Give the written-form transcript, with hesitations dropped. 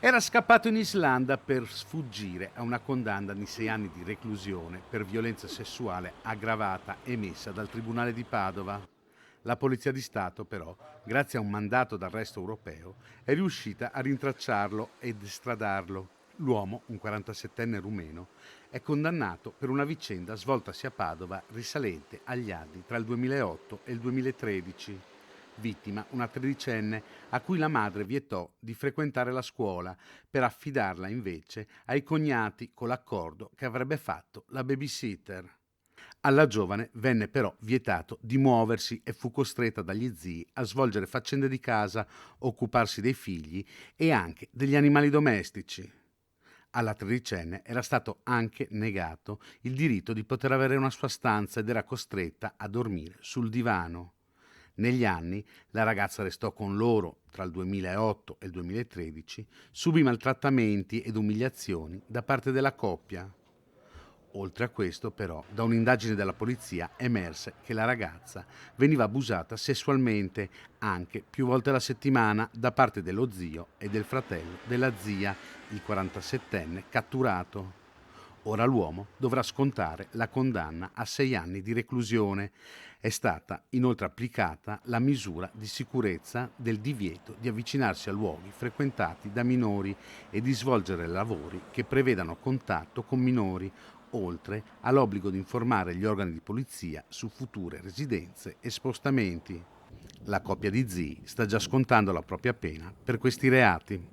Era scappato in Islanda per sfuggire a una condanna di 6 anni di reclusione per violenza sessuale aggravata emessa dal Tribunale di Padova. La Polizia di Stato, però, grazie a un mandato d'arresto europeo, è riuscita a rintracciarlo ed estradarlo. L'uomo, un 47enne rumeno, è condannato per una vicenda svoltasi a Padova risalente agli anni tra il 2008 e il 2013. Vittima una tredicenne a cui la madre vietò di frequentare la scuola per affidarla invece ai cognati con l'accordo che avrebbe fatto la babysitter. Alla giovane venne però vietato di muoversi e fu costretta dagli zii a svolgere faccende di casa, occuparsi dei figli e anche degli animali domestici. Alla tredicenne era stato anche negato il diritto di poter avere una sua stanza ed era costretta a dormire sul divano. Negli anni la ragazza restò con loro tra il 2008 e il 2013, subì maltrattamenti ed umiliazioni da parte della coppia. Oltre a questo, però, da un'indagine della polizia emerse che la ragazza veniva abusata sessualmente anche più volte alla settimana da parte dello zio e del fratello della zia, il 47enne catturato. Ora l'uomo dovrà scontare la condanna a 6 anni di reclusione. È stata inoltre applicata la misura di sicurezza del divieto di avvicinarsi a luoghi frequentati da minori e di svolgere lavori che prevedano contatto con minori, oltre all'obbligo di informare gli organi di polizia su future residenze e spostamenti. La coppia di zii sta già scontando la propria pena per questi reati.